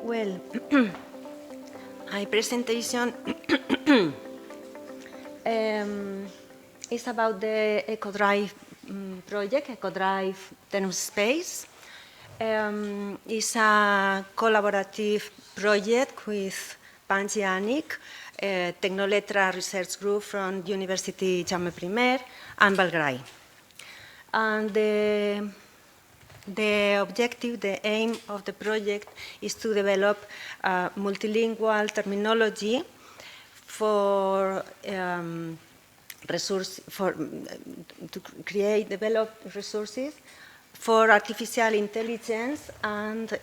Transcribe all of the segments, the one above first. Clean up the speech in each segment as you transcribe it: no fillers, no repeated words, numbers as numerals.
Well, my presentation is about the Ecodrive project, Ecodrive Term Space. It's a collaborative project with Pangianic, Technoletra Research Group from University Jaume I and ValgrAI. And the objective, the aim of the project is to develop multilingual terminology for develop resources for artificial intelligence and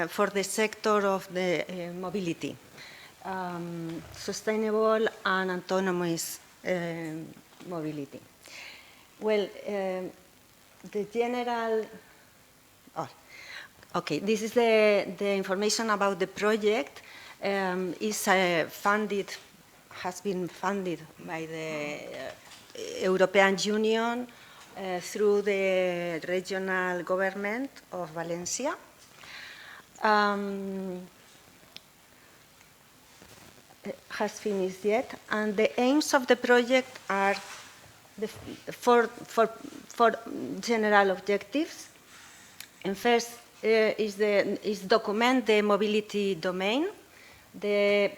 for the sector of the mobility, sustainable and autonomous mobility. Well, the general. Okay, this is the information about the project. Is has been funded by the European Union through the regional government of Valencia. Has finished yet, and the aims of the project are the four general objectives. And first is document the mobility domain. The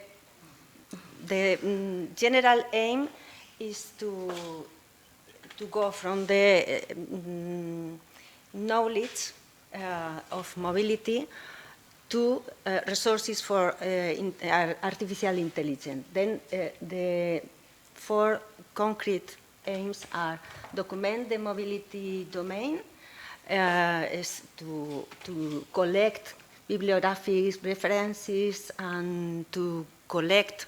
general aim is to go from the knowledge of mobility to resources for artificial intelligence. Then the four concrete aims are document the mobility domain, is to collect bibliographic references and to collect,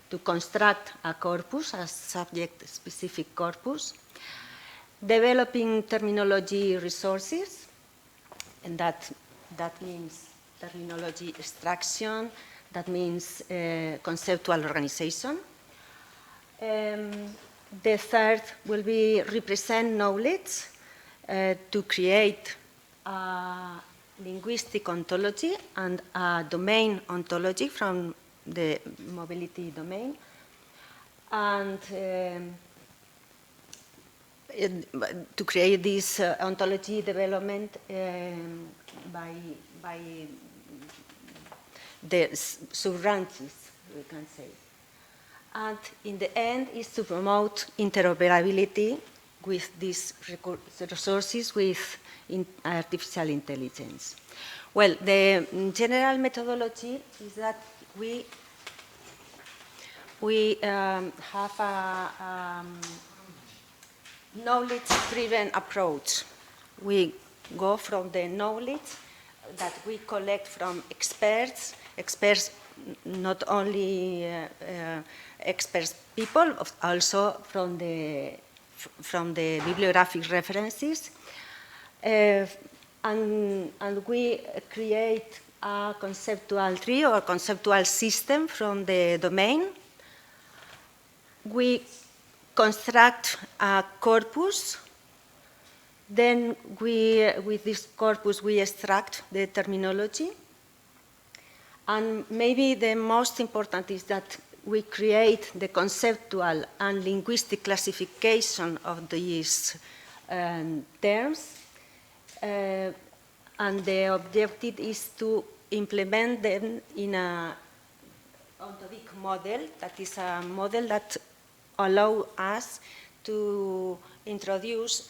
to construct a corpus, a subject-specific corpus, developing terminology resources, and that means terminology extraction, that means conceptual organization. The third will be represent knowledge, to create a linguistic ontology and a domain ontology from the mobility domain, and to create this ontology development by the sub-branches, we can say. And in the end is to promote interoperability with these resources with artificial intelligence. Well, the general methodology is that we have a knowledge-driven approach. We go from the knowledge that we collect from experts not only experts people, also from the bibliographic references, and we create a conceptual tree or conceptual system from the domain. We construct a corpus. Then with this corpus, we extract the terminology. And maybe the most important is that we create the conceptual and linguistic classification of these terms. And the objective is to implement them in a ontologic model, that is a model that allows us to introduce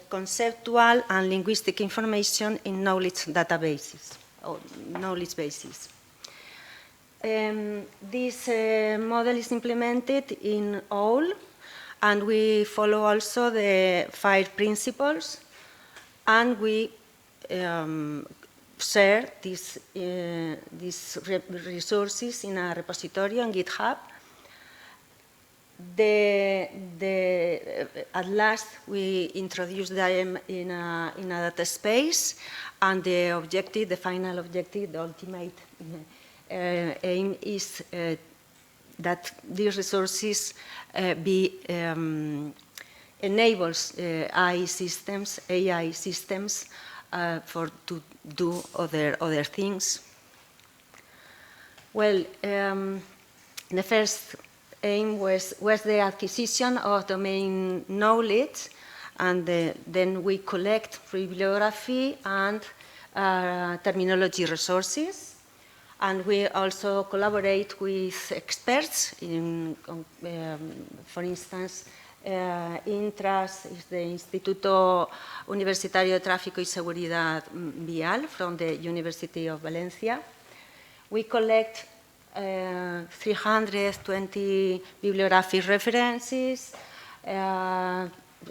conceptual and linguistic information in knowledge databases or knowledge bases. This model is implemented in all, and we follow also the 5 principles, and we share these resources in a repository on GitHub. At last, we introduce them in a data space, and the objective, the final objective, the ultimate aim is that these resources enables AI systems to do other things. Well, the first aim was the acquisition of domain knowledge, and then we collect bibliography and terminology resources. And we also collaborate with experts. For instance, INTRAS is the Instituto Universitario de Tráfico y Seguridad Vial from the University of Valencia. We collect 320 bibliographic references,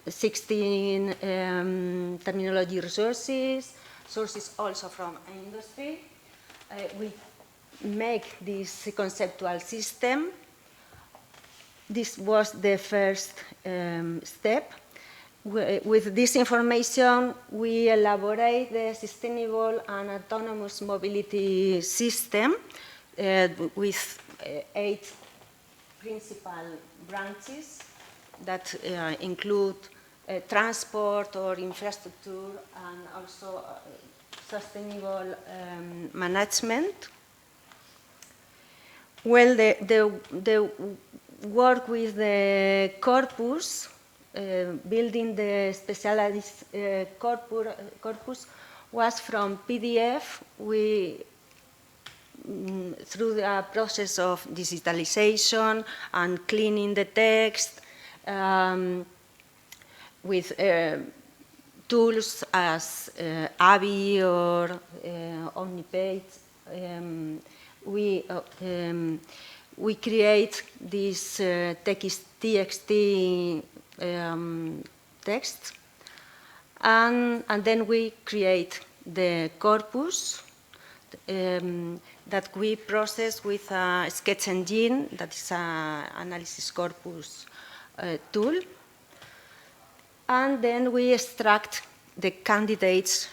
16 terminology resources, sources also from industry. We make this conceptual system. This was the first step. With this information, we elaborate the sustainable and autonomous mobility system with 8 principal branches that include transport or infrastructure and also sustainable management. Well, the work with the corpus, building the specialized corpus was from PDF. Through the process of digitalization and cleaning the text with tools as ABI or OmniPage, we create this TXT text, and then we create the corpus that we process with a sketch engine, that is an analysis corpus tool. And then we extract the candidates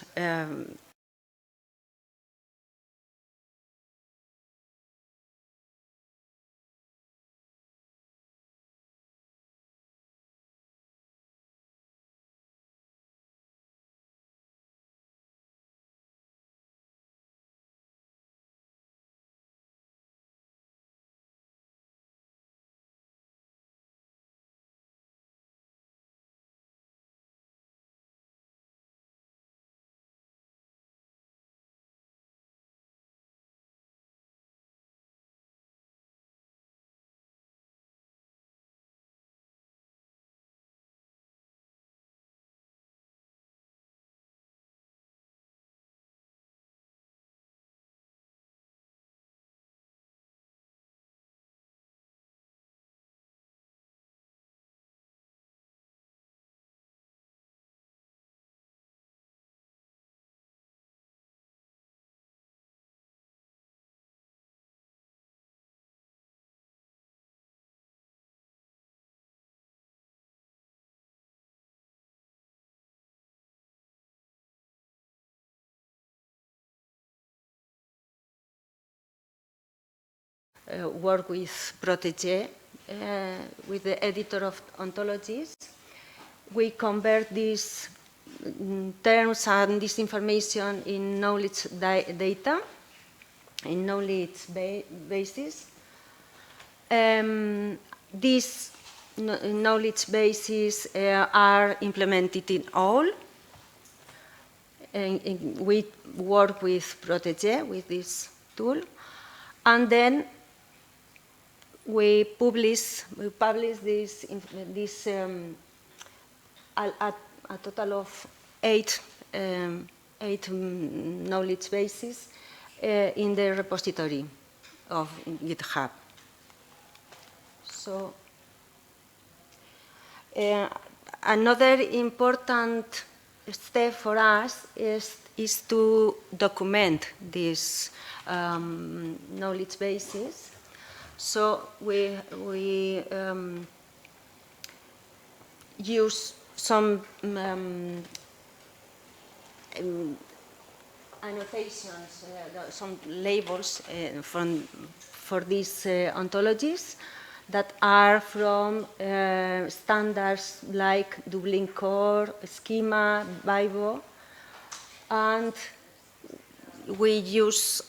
work with Protégé, with the editor of ontologies. We convert these terms and this information in knowledge data, in knowledge bases. These knowledge bases are implemented in all. We work with Protégé, with this tool, and then we publish this a total of 8 knowledge bases in the repository of GitHub. So another important step for us is to document these knowledge bases. So we use some annotations, some labels for these ontologies that are from standards like Dublin Core, Schema, Bible, and we use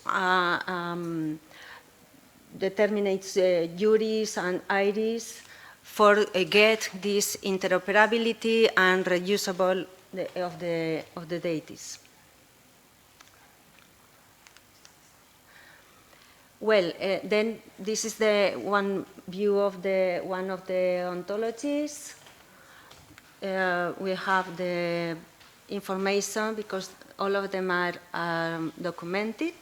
determines juries and iris for get this interoperability and reusable of the data. Well, then this is the one view of one of the ontologies. We have the information because all of them are documented.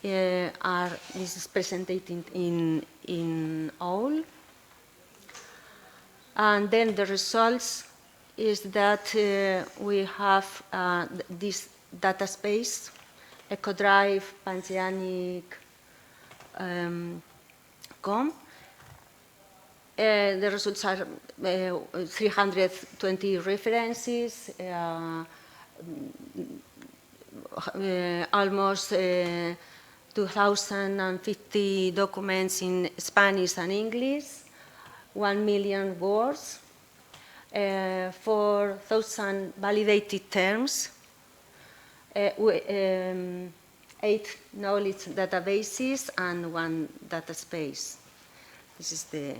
This is presented in all. And then the results is that we have this data space, Ecodrive, Pangeanic, com. The results are 320 references, almost 2,050 documents in Spanish and English, 1 million words, 4,000 validated terms, 8 knowledge databases, and 1 data space. This is the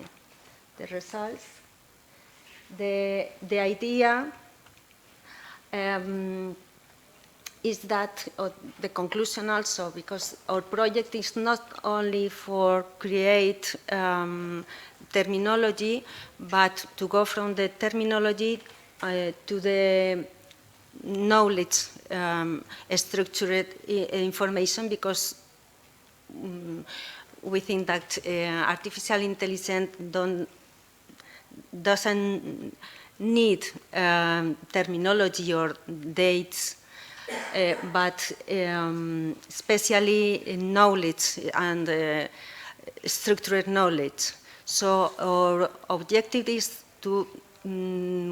results. The idea is that, the conclusion also, because our project is not only for create terminology, but to go from the terminology to the knowledge structured information, because we think that artificial intelligence doesn't need terminology or dates, but especially knowledge and structured knowledge. So our objective is to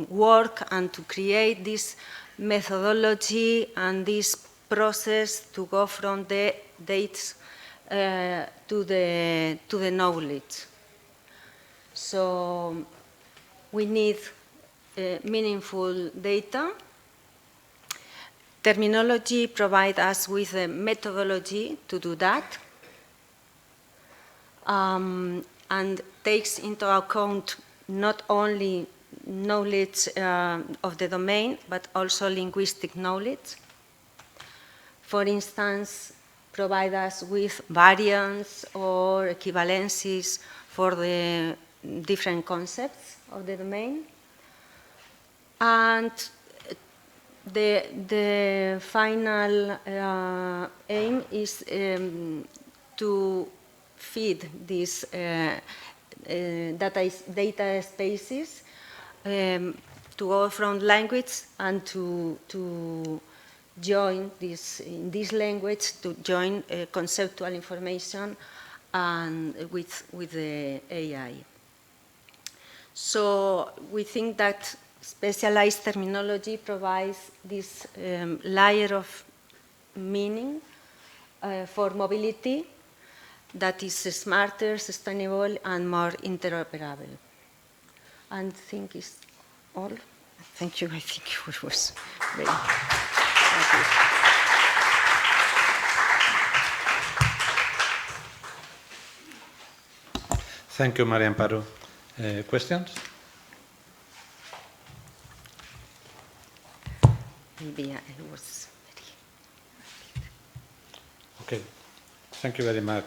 work and to create this methodology and this process to go from the dates to the knowledge. So we need meaningful data. Terminology provides us with a methodology to do that, and takes into account not only knowledge of the domain, but also linguistic knowledge. For instance, provide us with variants or equivalencies for the different concepts of the domain. And the final aim is to feed these data spaces, to go from language and to join this, in this language, to join conceptual information and with the AI. So we think that specialized terminology provides this layer of meaning for mobility that is smarter, sustainable, and more interoperable. And I think it's all. Thank you. I think it was very. Thank you. Thank you, Maria Amparo. Questions? Maybe I was very. Okay. Thank you very much.